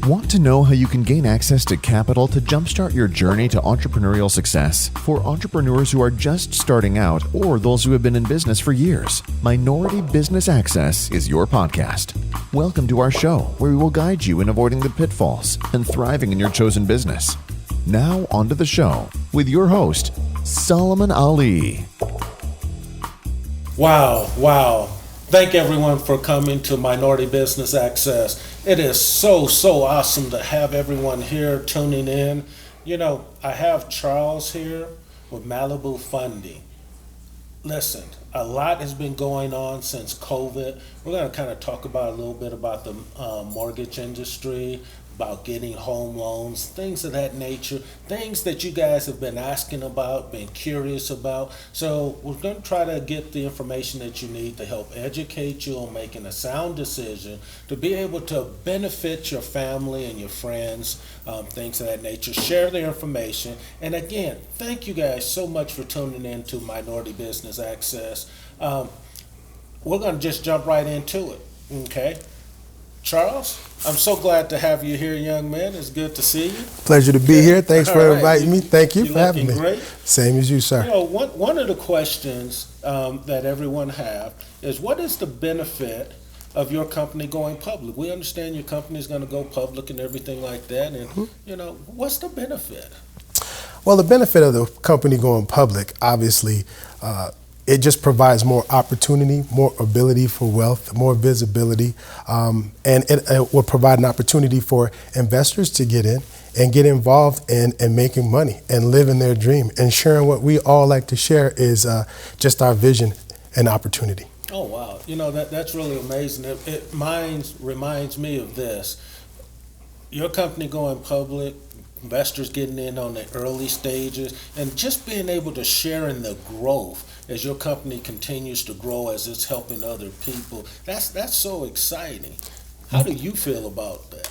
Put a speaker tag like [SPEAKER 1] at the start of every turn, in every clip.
[SPEAKER 1] Want to know how you can gain access to capital to jumpstart your journey to entrepreneurial success? For entrepreneurs who are just starting out or those who have been in business for years, Minority Business Access is your podcast. Welcome to our show, where we will guide you in avoiding the pitfalls and thriving in your chosen business. Now, onto the show with your host, Solomon Ali.
[SPEAKER 2] Wow. Thank everyone for coming to Minority Business Access. It is so awesome to have everyone here tuning in. You know, I have Charles here with Malibu Funding. Listen, a lot has been going on since COVID. We're going to kind of talk about a little bit about the mortgage industry, about getting home loans, things of that nature, things that you guys have been asking about, been curious about. So we're going to try to get the information that you need to help educate you on making a sound decision to be able to benefit your family and your friends, things of that nature. Share the information. And again, thank you guys so much for tuning in to Minority Business Access. We're going to just jump right into it, okay? Charles, I'm so glad to have you here, young man. It's good to see you.
[SPEAKER 3] Pleasure to be here. Thanks for inviting me. Thank you for having me.
[SPEAKER 2] Great.
[SPEAKER 3] Same as you, sir.
[SPEAKER 2] You know, one of the questions that everyone have is, what is the benefit of your company going public? We understand your company is going to go public and everything like that. And, you know, what's the benefit?
[SPEAKER 3] Well, the benefit of the company going public, obviously, it just provides more opportunity, more ability for wealth, more visibility, and it will provide an opportunity for investors to get in and get involved in making money and living their dream. And sharing what we all like to share is just our vision and opportunity.
[SPEAKER 2] Oh, wow. You know, that's really amazing. It reminds me of this. Your company going public, investors getting in on the early stages, and just being able to share in the growth as your company continues to grow, as it's helping other people. That's so exciting. How do you feel about that?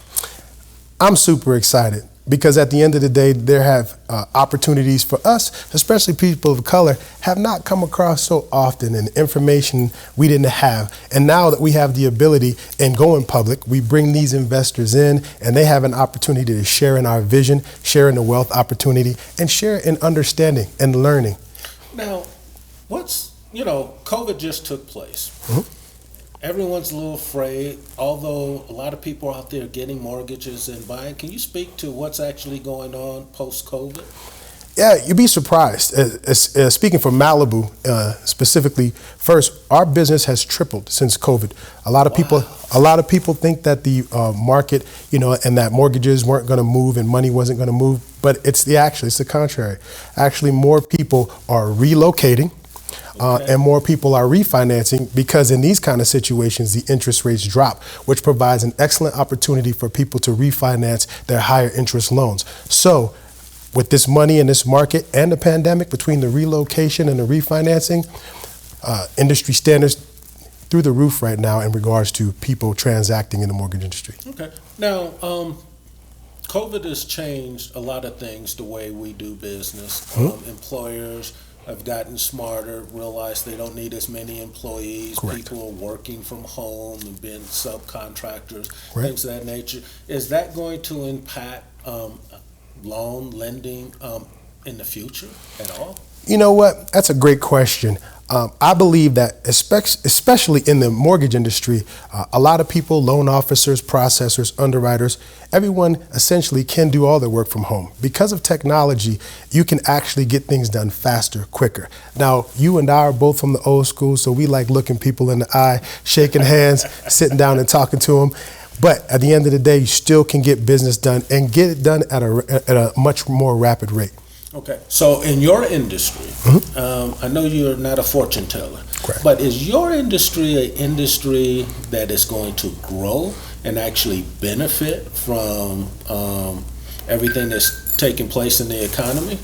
[SPEAKER 3] I'm super excited because at the end of the day, there have opportunities for us, especially people of color, have not come across so often, and information we didn't have. And now that we have the ability in going public, we bring these investors in and they have an opportunity to share in our vision, share in the wealth opportunity, and share in understanding and learning.
[SPEAKER 2] Now, COVID just took place. Everyone's a little afraid, although a lot of people out there getting mortgages and buying. Can you speak to what's actually going on post-COVID?
[SPEAKER 3] Yeah, you'd be surprised. Speaking for Malibu specifically, first, our business has tripled since COVID. A lot of people think that the market, and that mortgages weren't going to move and money wasn't going to move, but it's the contrary. Actually, more people are relocating. And more people are refinancing because in these kind of situations, the interest rates drop, which provides an excellent opportunity for people to refinance their higher interest loans. So with this money in this market and the pandemic, between the relocation and the refinancing, industry standards through the roof right now in regards to people transacting in the mortgage industry.
[SPEAKER 2] Okay. Now, COVID has changed a lot of things, the way we do business. Employers have gotten smarter, realized they don't need as many employees.
[SPEAKER 3] Correct.
[SPEAKER 2] People are working from home and being subcontractors,
[SPEAKER 3] Correct.
[SPEAKER 2] Things of that nature. Is that going to impact loan lending in the future at all?
[SPEAKER 3] You know what? That's a great question. I believe that especially in the mortgage industry, a lot of people, loan officers, processors, underwriters, everyone essentially can do all their work from home. Because of technology, you can actually get things done faster, quicker. Now, you and I are both from the old school, so we like looking people in the eye, shaking hands, sitting down and talking to them. But at the end of the day, you still can get business done and get it done at a much more rapid rate.
[SPEAKER 2] Okay, so in your industry, I know you're not a fortune teller,
[SPEAKER 3] Correct.
[SPEAKER 2] But is your industry an industry that is going to grow and actually benefit from everything that's taking place in the economy?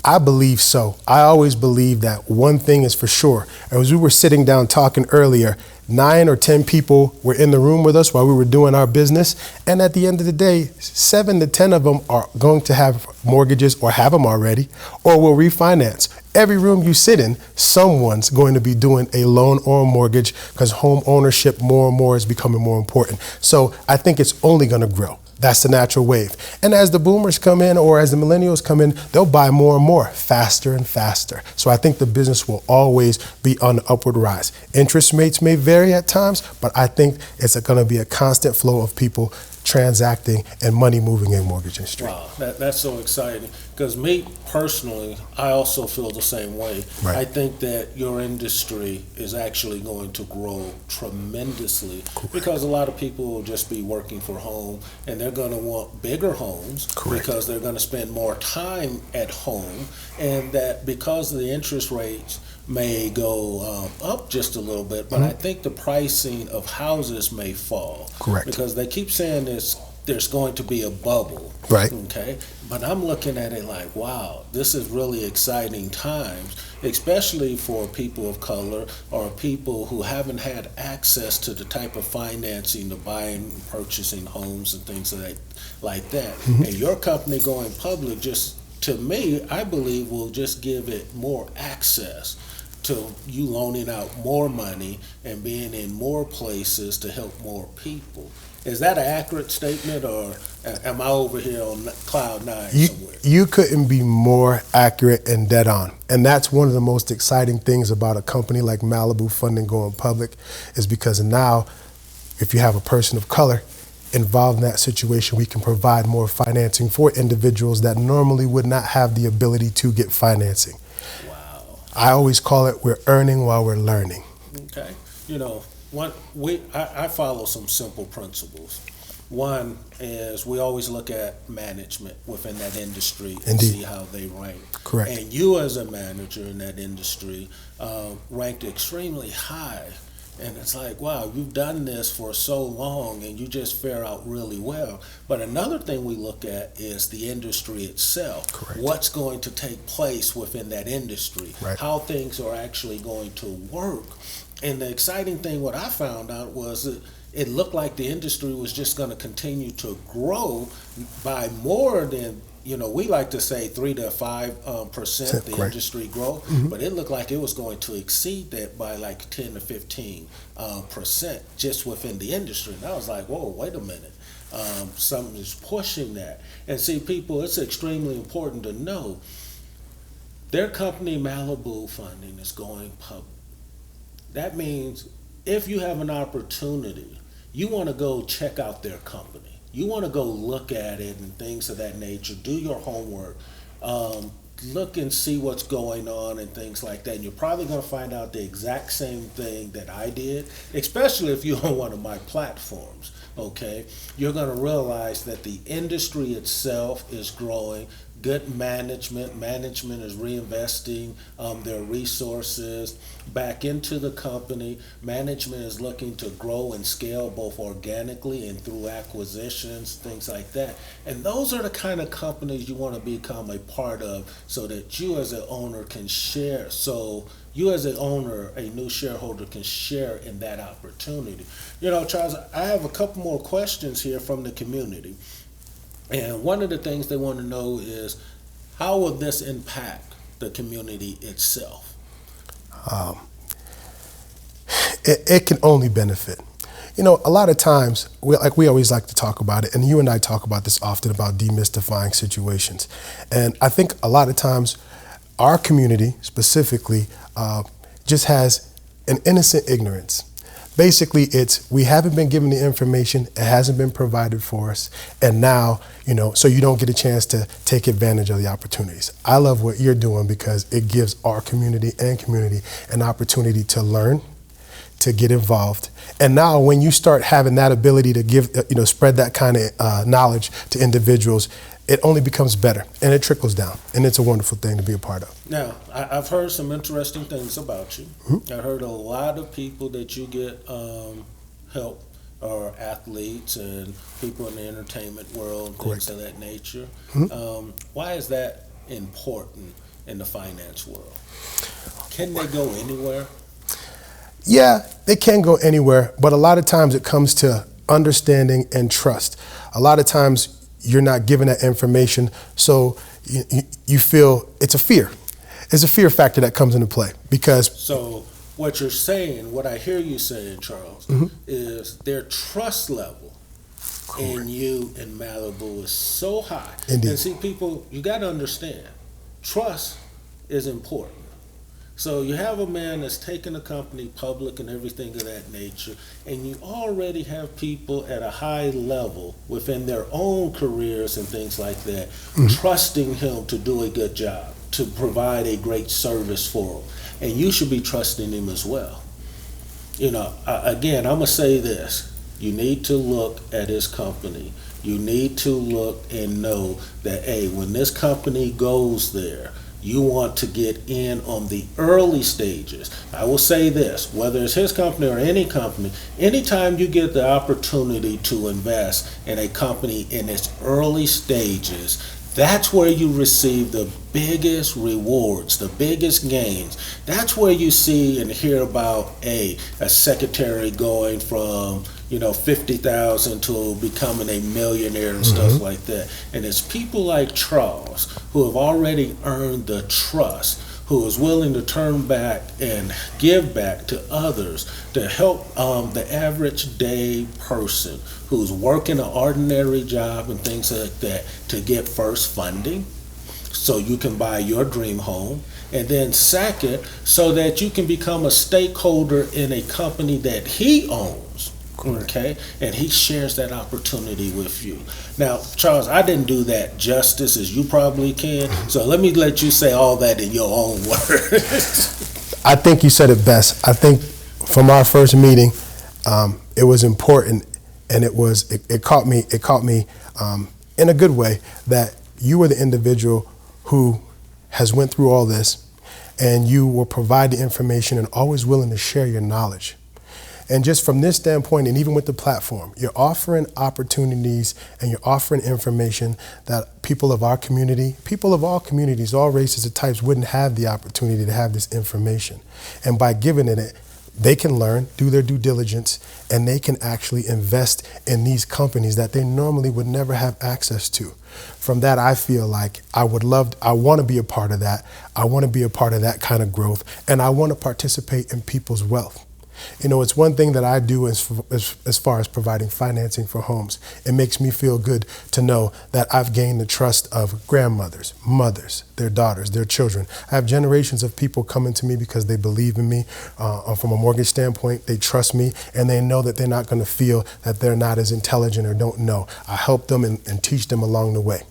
[SPEAKER 3] I believe so. I always believe that one thing is for sure. As we were sitting down talking earlier, 9 or 10 people were in the room with us while we were doing our business. And at the end of the day, 7 to 10 of them are going to have mortgages or have them already, or will refinance. every room you sit in, someone's going to be doing a loan or a mortgage because home ownership more and more is becoming more important. So I think it's only going to grow. That's the natural wave. And as the boomers come in or as the millennials come in, they'll buy more and more, faster and faster. So I think the business will always be on the upward rise. Interest rates may vary at times, but I think it's going to be a constant flow of people transacting and money moving in mortgage industry.
[SPEAKER 2] Wow, that's so exciting. Because me personally, I also feel the same way.
[SPEAKER 3] Right.
[SPEAKER 2] I think that your industry is actually going to grow tremendously.
[SPEAKER 3] Correct.
[SPEAKER 2] Because a lot of people will just be working for home and they're going to want bigger homes.
[SPEAKER 3] Correct.
[SPEAKER 2] Because they're going to spend more time at home, and that because of the interest rates may go up just a little bit, but I think the pricing of houses may fall.
[SPEAKER 3] Correct.
[SPEAKER 2] Because they keep saying there's going to be a bubble.
[SPEAKER 3] Right.
[SPEAKER 2] Okay. But I'm looking at it like, wow, this is really exciting times, especially for people of color or people who haven't had access to the type of financing to buying and purchasing homes and things like that.
[SPEAKER 3] Mm-hmm.
[SPEAKER 2] And your company going public, just to me, I believe will just give it more access to you loaning out more money and being in more places to help more people. Is that an accurate statement, or am I over here on cloud nine somewhere?
[SPEAKER 3] You couldn't be more accurate and dead on. And that's one of the most exciting things about a company like Malibu Funding going public, is because now, if you have a person of color involved in that situation, we can provide more financing for individuals that normally would not have the ability to get financing.
[SPEAKER 2] Wow.
[SPEAKER 3] I always call it, we're earning while we're learning.
[SPEAKER 2] Okay. You know, I follow some simple principles. One is we always look at management within that industry and
[SPEAKER 3] Indeed.
[SPEAKER 2] see how they rank.
[SPEAKER 3] Correct.
[SPEAKER 2] And you as a manager in that industry ranked extremely high. And it's like, wow, you've done this for so long and you just fare out really well. But another thing we look at is the industry itself.
[SPEAKER 3] Correct.
[SPEAKER 2] What's going to take place within that industry,
[SPEAKER 3] Right.
[SPEAKER 2] how things are actually going to work. And the exciting thing, what I found out was that it looked like the industry was just going to continue to grow by more than, we like to say 3 to 5% the
[SPEAKER 3] Correct.
[SPEAKER 2] industry growth, but it looked like it was going to exceed that by like 10 to 15% just within the industry. And I was like, whoa, wait a minute. Something is pushing that. And see, people, it's extremely important to know their company, Malibu Funding, is going public. That means if you have an opportunity, you want to go check out their company. You want to go look at it and things of that nature. Do your homework. Look and see what's going on and things like that. And you're probably going to find out the exact same thing that I did, especially if you're on one of my platforms. Okay, you're going to realize that the industry itself is growing. Good management is reinvesting their resources back into the company. Management is looking to grow and scale both organically and through acquisitions, things like that. And those are the kind of companies you want to become a part of, so that you as an owner can share. So you as an owner, a new shareholder, can share in that opportunity. Charles, I have a couple more questions here from the community. And one of the things they want to know is, how will this impact the community itself?
[SPEAKER 3] It can only benefit. A lot of times, we always like to talk about it, and you and I talk about this often, about demystifying situations. And I think a lot of times, our community specifically just has an innocent ignorance. Basically, we haven't been given the information, it hasn't been provided for us, and now, so you don't get a chance to take advantage of the opportunities. I love what you're doing because it gives our community an opportunity to learn, to get involved. And now when you start having that ability to give, spread that kind of knowledge to individuals, it only becomes better, and it trickles down, and it's a wonderful thing to be a part of.
[SPEAKER 2] Now, I've heard some interesting things about you. I heard a lot of people that you get help are athletes and people in the entertainment world,
[SPEAKER 3] Correct.
[SPEAKER 2] things of that nature. Why is that important in the finance world? Can they go anywhere?
[SPEAKER 3] Yeah, they can go anywhere, but a lot of times it comes to understanding and trust. A lot of times you're not given that information, so you feel it's a fear. It's a fear factor that comes into play because.
[SPEAKER 2] So what you're saying, what I hear you saying, Charles, is their trust level in you in Malibu is so high.
[SPEAKER 3] Indeed.
[SPEAKER 2] And see, people, you got to understand, trust is important. So you have a man that's taking a company public and everything of that nature, and you already have people at a high level within their own careers and things like that, trusting him to do a good job, to provide a great service for them. And you should be trusting him as well. You know, again, I'm going to say this. You need to look at his company. You need to look and know that, hey, when this company goes there, you want to get in on the early stages. I will say this, whether it's his company or any company, anytime you get the opportunity to invest in a company in its early stages, that's where you receive the biggest rewards, the biggest gains. That's where you see and hear about a secretary going from, $50,000 to becoming a millionaire and stuff like that. And it's people like Charles who have already earned the trust, who is willing to turn back and give back to others to help the average day person who's working an ordinary job and things like that to get first funding so you can buy your dream home. And then second, so that you can become a stakeholder in a company that he owns. Okay, and he shares that opportunity with you. Now, Charles, I didn't do that justice as you probably can, so let me let you say all that in your own words.
[SPEAKER 3] I think you said it best. I think from our first meeting, it was important, and it caught me in a good way that you were the individual who has went through all this, and you will provide the information and always willing to share your knowledge. And just from this standpoint, and even with the platform, you're offering opportunities and you're offering information that people of our community, people of all communities, all races and types wouldn't have the opportunity to have this information. And by giving it, they can learn, do their due diligence, and they can actually invest in these companies that they normally would never have access to. From that, I feel like I want to be a part of that. I want to be a part of that kind of growth, and I want to participate in people's wealth. It's one thing that I do as far as providing financing for homes. It makes me feel good to know that I've gained the trust of grandmothers, mothers, their daughters, their children. I have generations of people coming to me because they believe in me. From a mortgage standpoint, they trust me, and they know that they're not going to feel that they're not as intelligent or don't know. I help them and teach them along the way.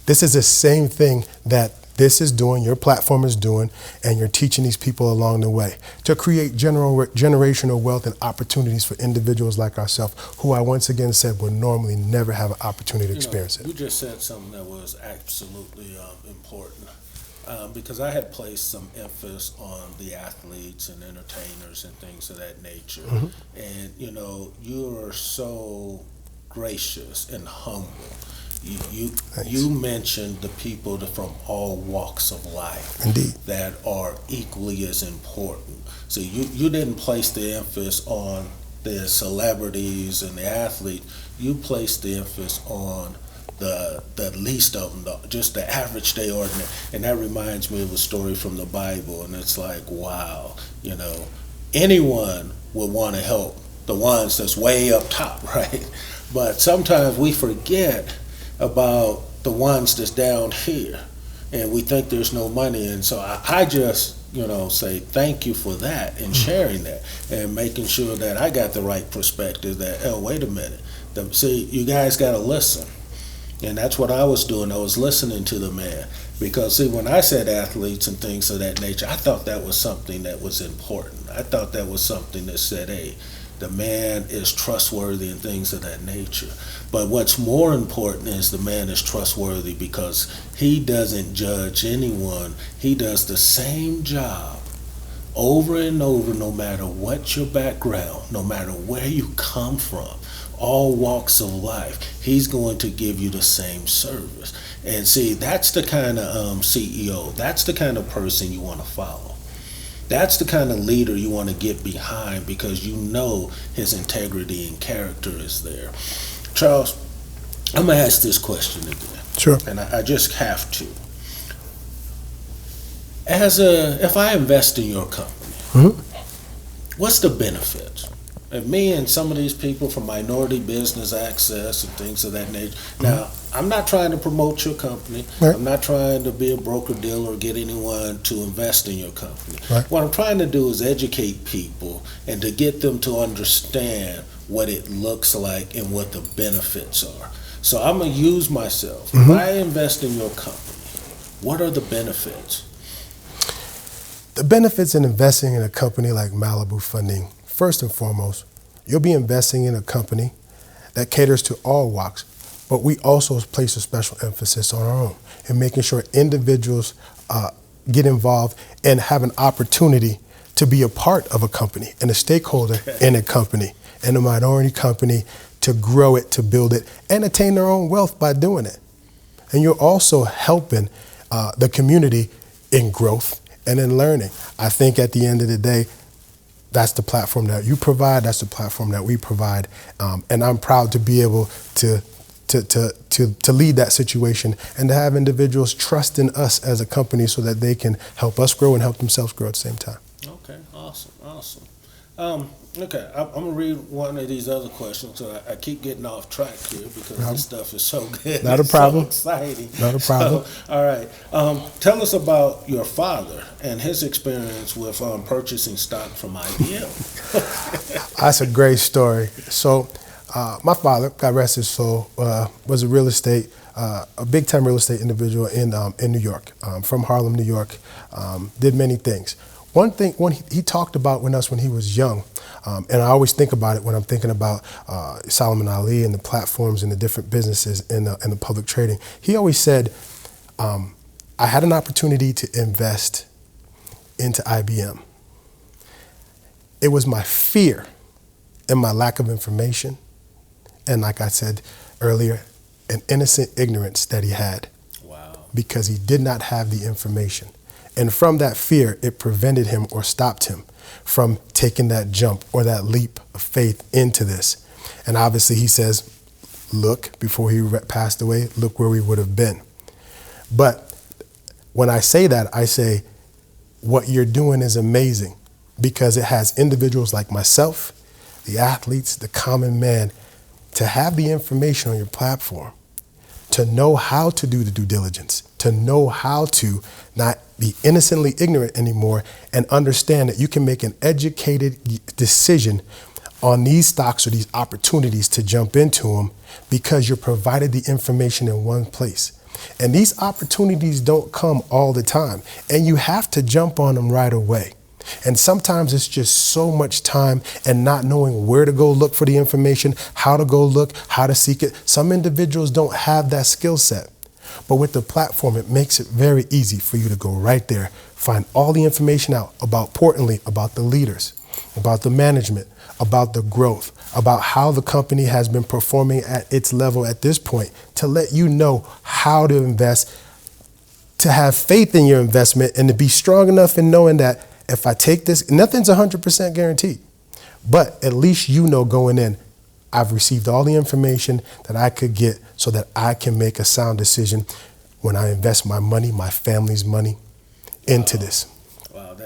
[SPEAKER 3] This is the same thing that this is doing, your platform is doing, and you're teaching these people along the way to create generational wealth and opportunities for individuals like ourselves, who I once again said would normally never have an opportunity to experience it.
[SPEAKER 2] You just said something that was absolutely important, because I had placed some emphasis on the athletes and entertainers and things of that nature. And, you are so gracious and humble. You mentioned the people from all walks of life.
[SPEAKER 3] Indeed.
[SPEAKER 2] That are equally as important. So you didn't place the emphasis on the celebrities and the athletes. You placed the emphasis on the least of them, just the average day ordinary. And that reminds me of a story from the Bible, and it's like, wow, anyone would want to help the ones that's way up top, right? But sometimes we forget about the ones that's down here, and we think there's no money. And so I just say thank you for that and sharing that and making sure that I got the right perspective, that wait a minute, see, you guys got to listen. And that's what I was doing. I was listening to the man, because see, when I said athletes and things of that nature, I thought that was something that was important. I thought that was something that said, hey, the man is trustworthy and things of that nature. But what's more important is the man is trustworthy because he doesn't judge anyone. He does the same job over and over, no matter what your background, no matter where you come from, all walks of life. He's going to give you the same service. And see, that's the kind of CEO, that's the kind of person you want to follow. That's the kind of leader you want to get behind, because his integrity and character is there. Charles, I'm going to ask this question again.
[SPEAKER 3] Sure.
[SPEAKER 2] And I just have to. If I invest in your company, what's the benefits? If me and some of these people from Minority Business Access and things of that nature. Now, I'm not trying to promote your company.
[SPEAKER 3] Right.
[SPEAKER 2] I'm not trying to be a broker dealer or get anyone to invest in your company.
[SPEAKER 3] Right.
[SPEAKER 2] What I'm trying to do is educate people and to get them to understand what it looks like and what the benefits are. So I'm going to use myself. If I invest in your company, what are the benefits?
[SPEAKER 3] The benefits in investing in a company like Malibu Funding, first and foremost, you'll be investing in a company that caters to all walks, but we also place a special emphasis on our own and making sure individuals get involved and have an opportunity to be a part of a company and a stakeholder in a company and a minority company, to grow it, to build it, and attain their own wealth by doing it. And you're also helping the community in growth and in learning. I think at the end of the day, that's the platform that you provide. That's the platform that we provide, and I'm proud to be able to lead that situation and to have individuals trust in us as a company so that they can help us grow and help themselves grow at the same time.
[SPEAKER 2] Okay, awesome. Okay, I'm gonna read one of these other questions. So I keep getting off track here because this stuff is so good.
[SPEAKER 3] Not a problem.
[SPEAKER 2] So exciting.
[SPEAKER 3] Not a problem.
[SPEAKER 2] So, all right. Tell us about your father and his experience with purchasing stock from IBM.
[SPEAKER 3] That's a great story. So, my father, God rest his soul, was a big-time real estate individual in New York, from Harlem, New York. Did many things. One thing he talked about when he was young, and I always think about it when I'm thinking about Solomon Ali and the platforms and the different businesses in the public trading. He always said, I had an opportunity to invest into IBM. It was my fear and my lack of information, and like I said earlier, an innocent ignorance that he had.
[SPEAKER 2] Wow. Because
[SPEAKER 3] he did not have the information. And from that fear, it prevented him or stopped him from taking that jump or that leap of faith into this. And obviously he says, look, before he passed away, look where we would have been. But when I say that, I say, what you're doing is amazing because it has individuals like myself, the athletes, the common man, to have the information on your platform, to know how to do the due diligence, to know how to not be innocently ignorant anymore and understand that you can make an educated decision on these stocks or these opportunities to jump into them because you're provided the information in one place. And these opportunities don't come all the time, and you have to jump on them right away. And sometimes it's just so much time and not knowing where to go look for the information, how to go look, how to seek it. Some individuals don't have that skill set. But with the platform, it makes it very easy for you to go right there, find all the information out importantly, about the leaders, about the management, about the growth, about how the company has been performing at its level at this point, to let you know how to invest, to have faith in your investment, and to be strong enough in knowing that if I take this, nothing's 100% guaranteed, but at least you know going in, I've received all the information that I could get so that I can make a sound decision when I invest my money, my family's money, into this.
[SPEAKER 2] Wow,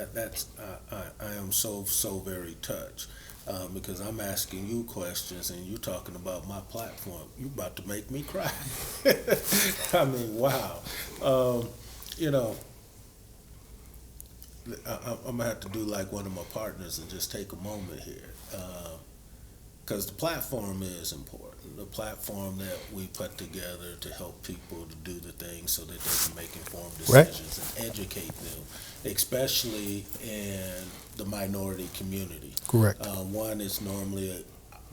[SPEAKER 2] I am so very touched because I'm asking you questions and you're talking about my platform. You're about to make me cry. I mean, wow. I'm gonna have to do like one of my partners and just take a moment here. Because the platform is important. The platform that we put together to help people to do the things so that they can make informed decisions and educate them, especially in the minority community.
[SPEAKER 3] Correct.
[SPEAKER 2] One is normally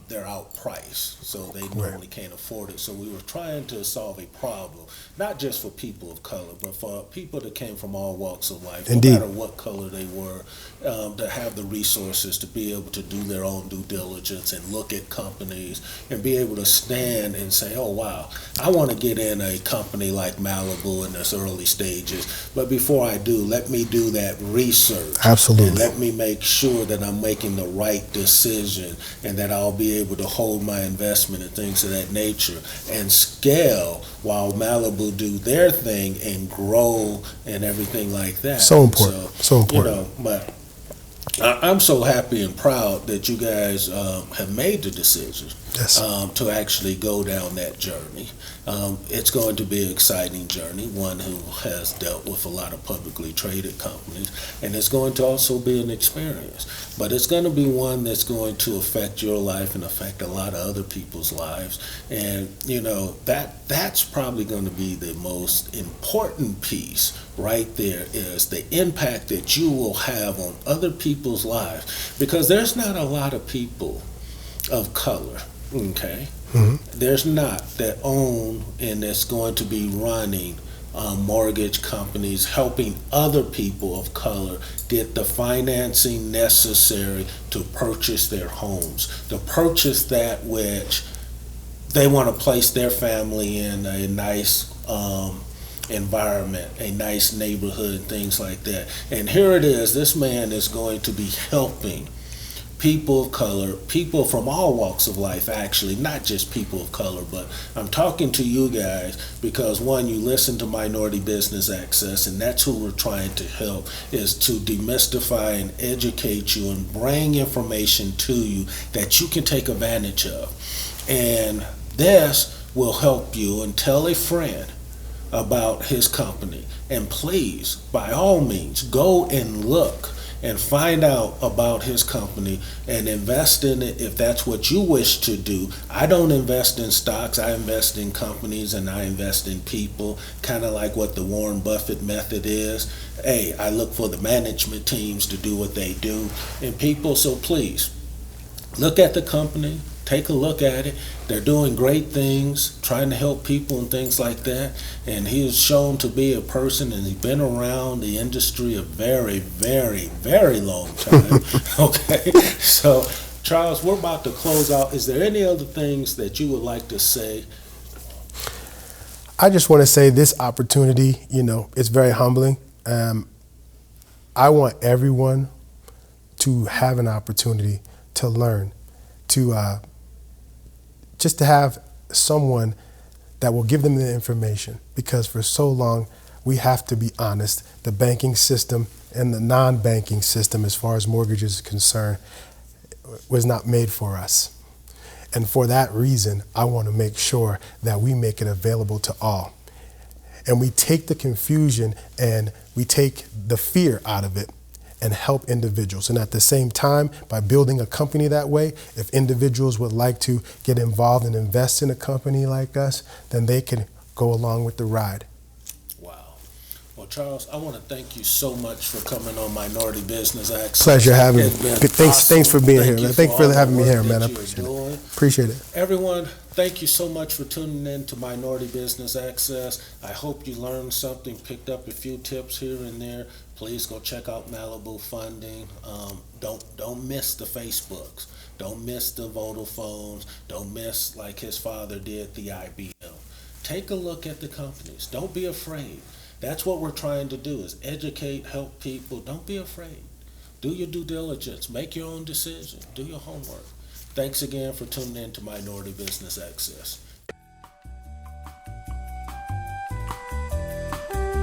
[SPEAKER 2] they're outpriced, so they normally can't afford it. So we were trying to solve a problem, not just for people of color, but for people that came from all walks of life,
[SPEAKER 3] Indeed.
[SPEAKER 2] no matter what color they were, to have the resources to be able to do their own due diligence and look at companies and be able to stand and say, oh, wow, I want to get in a company like Malibu in its early stages, but before I do, let me do that research.
[SPEAKER 3] Absolutely.
[SPEAKER 2] And let me make sure that I'm making the right decision and that I'll be be able to hold my investment and things of that nature and scale while Malibu do their thing and grow and everything like that.
[SPEAKER 3] So important. So important.
[SPEAKER 2] But I'm so happy and proud that you guys have made the decision to actually go down that journey. It's going to be an exciting journey, one who has dealt with a lot of publicly traded companies, and it's going to also be an experience. But it's going to be one that's going to affect your life and affect a lot of other people's lives. And, that's probably going to be the most important piece right there, is the impact that you will have on other people's lives. Because there's not a lot of people of color, okay? Mm-hmm. There's not, that own and that's going to be running mortgage companies, helping other people of color get the financing necessary to purchase their homes, to purchase that which they want to place their family in a nice environment, a nice neighborhood, and things like that. And here it is, this man is going to be helping people of color, people from all walks of life, actually, not just people of color, but I'm talking to you guys because, one, you listen to Minority Business Access, and that's who we're trying to help, is to demystify and educate you and bring information to you that you can take advantage of. And this will help you, and tell a friend about his company. And please, by all means, go and look and find out about his company and invest in it if that's what you wish to do. I don't invest in stocks. I invest in companies, and I invest in people, kind of like what the Warren Buffett method is. Hey, I look for the management teams to do what they do and people. So please, look at the company. Take a look at it. They're doing great things, trying to help people and things like that. And he is shown to be a person, and he's been around the industry a very, very, very long time. Okay, so Charles, we're about to close out. Is there any other things that you would like to say?
[SPEAKER 3] I just want to say this opportunity, it's very humbling. I want everyone to have an opportunity to learn, to just to have someone that will give them the information, because for so long we have to be honest, the banking system and the non-banking system, as far as mortgages is concerned, was not made for us. And for that reason, I want to make sure that we make it available to all. And we take the confusion and we take the fear out of it and help individuals. And at the same time, by building a company that way, if individuals would like to get involved and invest in a company like us, then they can go along with the ride.
[SPEAKER 2] Wow. Well, Charles, I want to thank you so much for coming on Minority Business Access.
[SPEAKER 3] Pleasure having me. Thanks for being here.
[SPEAKER 2] Thank you for having
[SPEAKER 3] me here, man. I appreciate it.
[SPEAKER 2] Everyone, thank you so much for tuning in to Minority Business Access. I hope you learned something, picked up a few tips here and there. Please go check out Malibu Funding. Don't miss the Facebooks. Don't miss the Vodafones. Don't miss, like his father did, the IBM. Take a look at the companies. Don't be afraid. That's what we're trying to do, is educate, help people. Don't be afraid. Do your due diligence. Make your own decision. Do your homework. Thanks again for tuning in to Minority Business Access.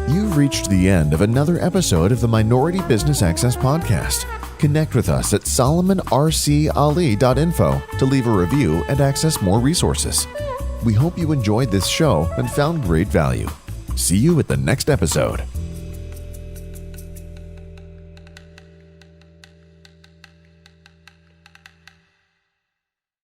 [SPEAKER 1] You've reached the end of another episode of the Minority Business Access podcast. Connect with us at solomonrcali.info to leave a review and access more resources. We hope you enjoyed this show and found great value. See you at the next episode.